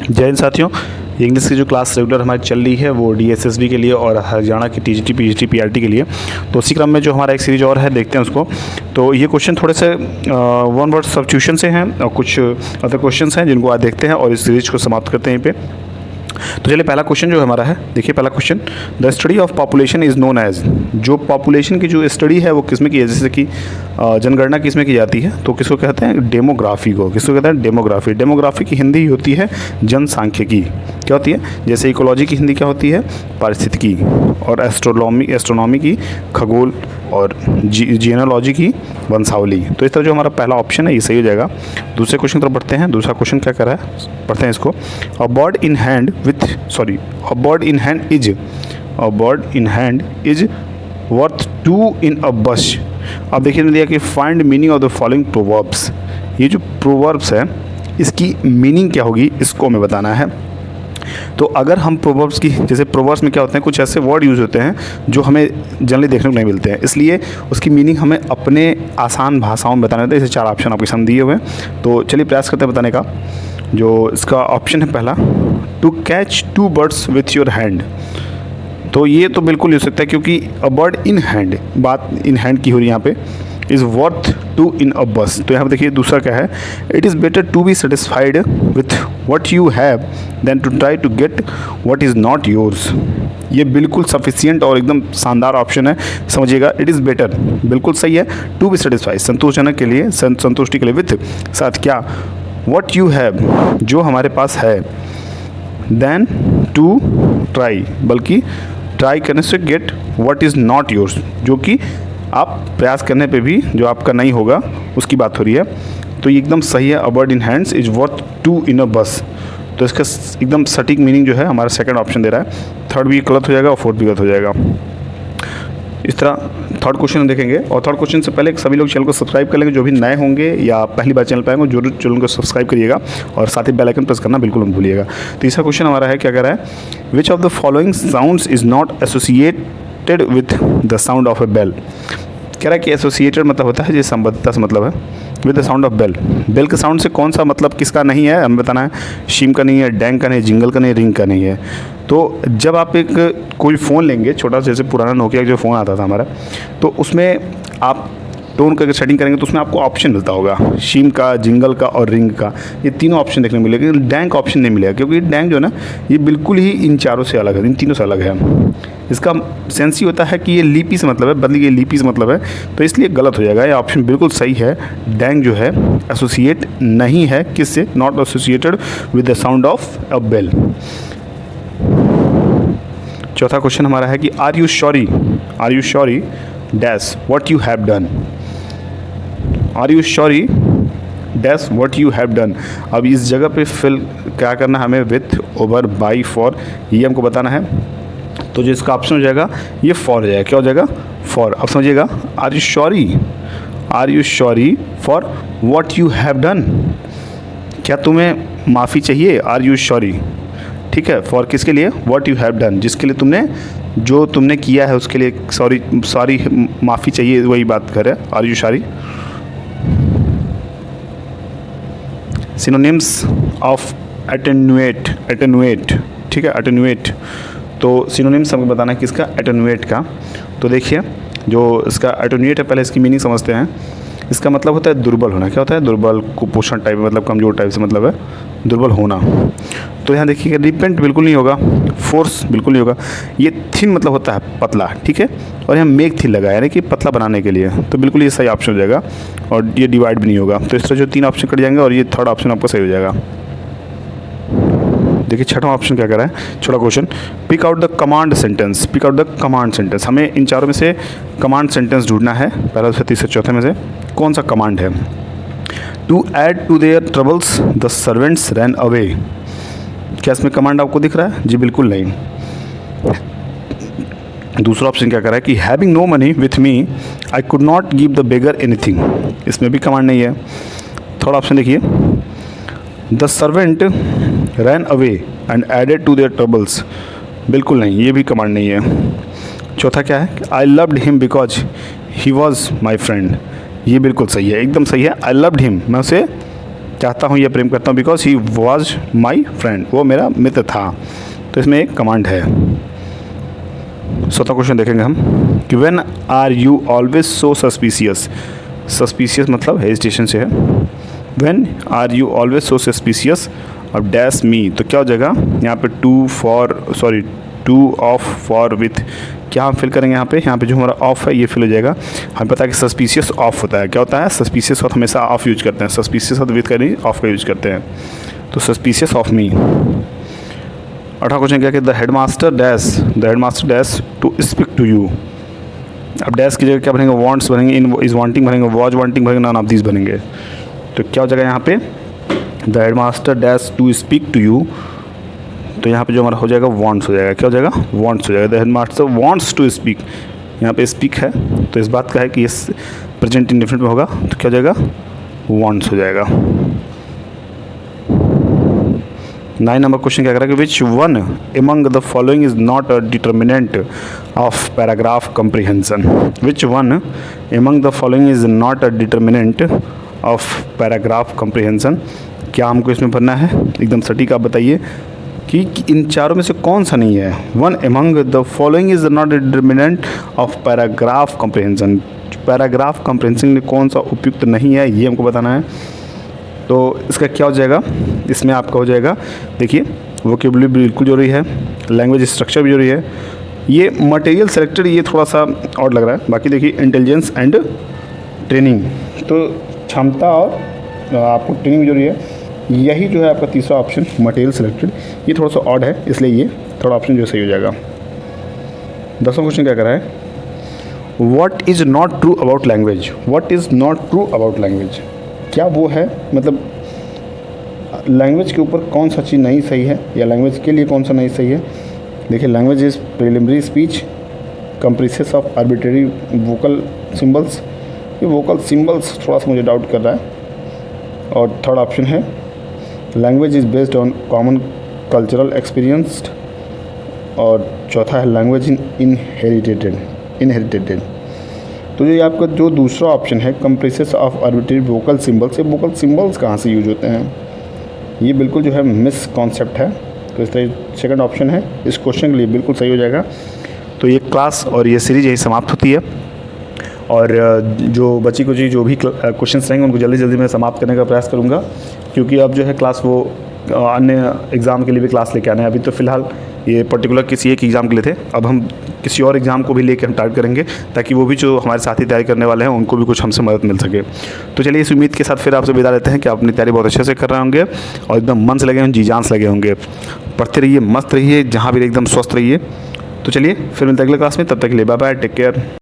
जय हिंद साथियों, इंग्लिश की जो क्लास रेगुलर हमारी चल रही है वो डीएसएसबी के लिए और हरियाणा की टीजीटी पीजीटी पीआरटी के लिए। तो उसी क्रम में जो हमारा एक सीरीज और है, देखते हैं उसको। तो ये क्वेश्चन थोड़े से वन वर्ड सब्स्टिट्यूशन से हैं और कुछ अदर क्वेश्चंस हैं जिनको आज देखते हैं और इस सीरीज को समाप्त करते हैं यहीं पे। तो चलिए, पहला क्वेश्चन जो हमारा है, देखिए पहला question, the study of population is known as. जो पॉपुलेशन की जो स्टडी है वो किसमें की है, जैसे कि जनगणना किसमें की जाती है, तो किसको कहते हैं, डेमोग्राफी को। किसको कहते हैं, डेमोग्राफी। डेमोग्राफी की हिंदी होती है जनसांख्यिकी। क्या होती है, जैसे इकोलॉजी की हिंदी क्या होती है, पारिस्थितिकी, और एस्ट्रोनॉमी की खगोल, और जीनोलॉजी की वंशावली। तो इस तरह जो हमारा पहला ऑप्शन है ये सही हो जाएगा। दूसरे क्वेश्चन की तरफ बढ़ते हैं। दूसरा क्वेश्चन क्या कर रहा है, पढ़ते हैं इसको। A bird in hand is worth 2 इन अ बश। अब देखिए दिया कि find meaning of the following proverbs. ये जो प्रोवर्ब्स है इसकी मीनिंग क्या होगी, इसको हमें बताना है। तो अगर हम प्रोवर्ब्स की, जैसे प्रोवर्ब्स में क्या होते हैं, कुछ ऐसे वर्ड यूज़ होते हैं जो हमें जनरली देखने को नहीं मिलते हैं, इसलिए उसकी मीनिंग हमें अपने आसान भाषाओं में बताना होता है। जैसे 4 ऑप्शन आपके सामने दिए हुए हैं, तो चलिए प्रयास करते हैं बताने का। जो इसका ऑप्शन है पहला, to catch 2 birds with your hand. तो ये तो बिल्कुल हो सकता है, क्योंकि अ बर्ड इन हैंड, बात इन हैंड की हो रही है यहाँ पे, इज़ वर्थ 2 इन अ बस। तो यहाँ पर देखिए दूसरा क्या है, it is better to be satisfied with what you have than to try to get what is not yours. ये बिल्कुल सफिशियंट और एकदम शानदार ऑप्शन है, समझिएगा। इट इज़ बेटर बिल्कुल सही है, टू बी सेटिस्फाइड संतोषजनक के लिए, संतुष्टि के लिए, विथ साथ क्या, वट यू हैव जो हमारे पास है, देन टू ट्राई बल्कि ट्राई करने से, get what is not yours जो कि आप प्रयास करने पे भी जो आपका नहीं होगा उसकी बात हो रही है। तो ये एकदम सही है, a bird in hands is worth 2 इन अ बस। तो इसका एकदम सटीक मीनिंग जो है हमारा सेकंड ऑप्शन दे रहा है। थर्ड भी गलत हो जाएगा और फोर्थ भी गलत हो जाएगा। इस तरह थर्ड क्वेश्चन देखेंगे, और थर्ड क्वेश्चन से पहले सभी लोग चैनल को सब्सक्राइब कर लेंगे। जो भी नए होंगे या पहली बार चैनल पर आएंगे जरूर चैनल को सब्सक्राइब करिएगा और साथ ही बेल आइकन प्रेस करना बिल्कुल मत भूलिएगा। तीसरा क्वेश्चन हमारा है, क्या कह रहा है, which of the following sounds is not associated with the sound of a bell. कह रहा है कि एसोसिएटेड मतलब होता है, जिस संबद्धता से मतलब है, with the sound of bell. Bell के साउंड से कौन सा मतलब किसका नहीं है, हमें बताना है। शीम का नहीं है, डैंग का नहीं, जिंगल का नहीं, रिंग का नहीं है। तो जब आप एक कोई फ़ोन लेंगे छोटा सा, जैसे पुराना नोकिया का जो फ़ोन आता था हमारा, तो उसमें आप टोन करके सेटिंग करेंगे तो उसमें आपको ऑप्शन मिलता होगा, शीम का, जिंगल का और रिंग का। ये तीनों ऑप्शन देखने को मिलेगा, लेकिन डैंग का ऑप्शन नहीं मिलेगा, क्योंकि डैंग जो है ना, ये बिल्कुल ही इन चारों से अलग है, इन तीनों से अलग है। इसका सेंस ही होता है कि ये लीपी से मतलब है, बदली ये लीपी से मतलब है, तो इसलिए गलत हो जाएगा। ये ऑप्शन बिल्कुल सही है, डैंग जो है एसोसिएट नहीं है, किससे, not associated with the sound of a bell. चौथा क्वेश्चन हमारा है कि are you sorry dash what you have done. Are you sorry dash what you have done. अब इस जगह पे फिल क्या करना है हमें, विथ, ओवर, बाई, फॉर, ये हमको बताना है। तो जो इसका ऑप्शन हो जाएगा ये फॉर हो जाएगा। क्या हो जाएगा, फॉर। अब समझिएगा, are you sorry for what you have done. क्या तुम्हें माफ़ी चाहिए, आर यू श्योरी, ठीक है। फॉर किसके लिए, व्हाट यू हैव डन, जिसके लिए तुमने, जो तुमने किया है उसके लिए सॉरी माफ़ी चाहिए, वही बात कर रहे हैं, are you sorry. Synonyms of attenuate, ठीक है, एटेन्यूएट। तो सिनोनिम्स हमें बताना है किसका, एटेन्यूएट का। तो देखिए जो इसका एटेन्यूएट है, पहले इसकी मीनिंग समझते हैं। इसका मतलब होता है दुर्बल होना। क्या होता है, दुर्बल, कुपोषण टाइप, मतलब कमज़ोर टाइप से मतलब है दुर्बल होना। तो यहाँ देखिए, रिपेंट बिल्कुल नहीं होगा, फोर्स बिल्कुल नहीं होगा। ये थिन मतलब होता है पतला, ठीक है, और यहाँ मेक थिन लगा है, यानी कि पतला बनाने के लिए। तो बिल्कुल ये सही ऑप्शन हो जाएगा, और ये डिवाइड भी नहीं होगा। तो इस तरह जो 3 ऑप्शन कट जाएंगे और ये थर्ड ऑप्शन आपका सही हो जाएगा। देखिए छठवां ऑप्शन क्या कर रहा है, छोटा question, pick out the command sentence. हमें इन चारों में से कमांड सेंटेंस ढूंढना है, पहला, दूसरा, तीसरा, चौथे में से कौन सा कमांड है। To add to their troubles the servants ran away. क्या इसमें कमांड आपको दिख रहा है, जी बिल्कुल नहीं। दूसरा ऑप्शन क्या कर रहा है कि having no money with me I could not give the beggar anything. इसमें भी कमांड नहीं है। थर्ड ऑप्शन देखिए, the servant ran away and added to their troubles, बिल्कुल नहीं, ये भी कमांड नहीं है। चौथा क्या है, I loved him because he was my friend. ये बिल्कुल सही है, एकदम सही है। आई लव्ड हिम, मैं उसे चाहता हूँ या प्रेम करता हूँ because he was my friend, वो मेरा मित्र था। तो इसमें एक कमांड है। 7वां क्वेश्चन देखेंगे हम कि when are you always so suspicious. Suspicious मतलब हेजिटेशन से है। When are you always so suspicious अब डैश मी, तो क्या हो जाएगा यहाँ पे टू ऑफ फॉर विथ, क्या हम फिल करेंगे यहाँ पे जो हमारा ऑफ है ये फिल हो जाएगा। हमें पता है कि सस्पिशियस ऑफ होता है, क्या होता है सस्पिशियस और हमेशा ऑफ यूज करते हैं, सस्पिशियस और विथ का नहीं ऑफ का यूज करते हैं। तो सस्पिशियस ऑफ मी। 8वां क्वेश्चन क्या है, the headmaster dash to speak to you. अब डैश की जगह क्या बनेंगे, वांट्स बनेंगे, इन इज वांटिंग बनेंगे, वॉज वांटिंग बनेंगे, नॉन ऑफ दीज बनेंगे। तो क्या हो जाएगा यहाँ पे the headmaster dash to speak to you, तो यहाँ पे जो हमारा हो जाएगा वांट्स हो जाएगा, क्या हो जाएगा वांट्स हो जाएगा। The headmaster wants to speak, यहाँ पे स्पीक है तो इस बात का है कि ये प्रेजेंट इंडेफिनिट में होगा, तो क्या हो जाएगा वांट्स हो जाएगा। 9 नंबर क्वेश्चन क्या कह रहा है कि which one among the following is not a determinant of paragraph comprehension. Which one among the following is not a determinant of paragraph comprehension. क्या हमको इसमें भरना है, एकदम सटीक आप बताइए कि इन चारों में से कौन सा नहीं है। One among the following is not a determinant of paragraph comprehension. Paragraph comprehension में कौन सा उपयुक्त नहीं है ये हमको बताना है। तो इसका क्या हो जाएगा, इसमें आपका हो जाएगा, देखिए वोकेबुलरी बिल्कुल जरूरी है, लैंग्वेज स्ट्रक्चर भी जरूरी है, ये मटेरियल सेलेक्टेड ये थोड़ा सा और लग रहा है। बाकी देखिए इंटेलिजेंस एंड ट्रेनिंग, तो क्षमता और आपको ट्रेनिंग भी जरूरी है। यही जो है आपका तीसरा ऑप्शन मटेरियल सेलेक्टेड, ये थोड़ा सा ऑड है, इसलिए ये थोड़ा ऑप्शन जो सही हो जाएगा। 10वां क्वेश्चन क्या कर रहा है, what is not true about language. What is not true about language, क्या वो है, मतलब लैंग्वेज के ऊपर कौन सा चीज़ नहीं सही है या लैंग्वेज के लिए कौन सा नहीं सही है। देखिए language is preliminary speech compresses of arbitrary vocal symbols. ये वोकल सिंबल्स थोड़ा सा मुझे डाउट कर रहा है। और थर्ड ऑप्शन है language is based on common cultural experienced. और चौथा है लैंग्वेज इनहेरिटेड। तो ये आपका जो दूसरा ऑप्शन है compresses of arbitrary vocal symbols, ये वोकल सिंबल्स कहाँ से यूज होते हैं, ये बिल्कुल जो है मिस कॉन्सेप्ट है। तो इसलिए सेकंड ऑप्शन है इस क्वेश्चन के लिए बिल्कुल सही हो जाएगा। तो ये क्लास और ये सीरीज यही समाप्त होती है और जो बची कुछ जो भी क्वेश्चंस रहेंगे उनको जल्दी जल्दी मैं समाप्त करने का प्रयास करूँगा, क्योंकि अब जो है क्लास वो अन्य एग्ज़ाम के लिए भी क्लास लेके आने हैं। अभी तो फ़िलहाल ये पर्टिकुलर किसी एक एग्ज़ाम के लिए थे, अब हम किसी और एग्ज़ाम को भी लेकर हम टारगेट करेंगे ताकि वो भी जो हमारे साथी तैयारी करने वाले हैं उनको भी कुछ हमसे मदद मिल सके। तो चलिए इस उम्मीद के साथ फिर आपसे विदा लेते हैं कि आप अपनी तैयारी बहुत अच्छे से कर रहे होंगे और एकदम मन से लगे होंगे, जी जान से लगे होंगे। पढ़ते रहिए, मस्त रहिए, जहाँ भी एकदम स्वस्थ रहिए। तो चलिए फिर मिलते हैं अगले क्लास में, तब तक के लिए बाय बाय, टेक केयर।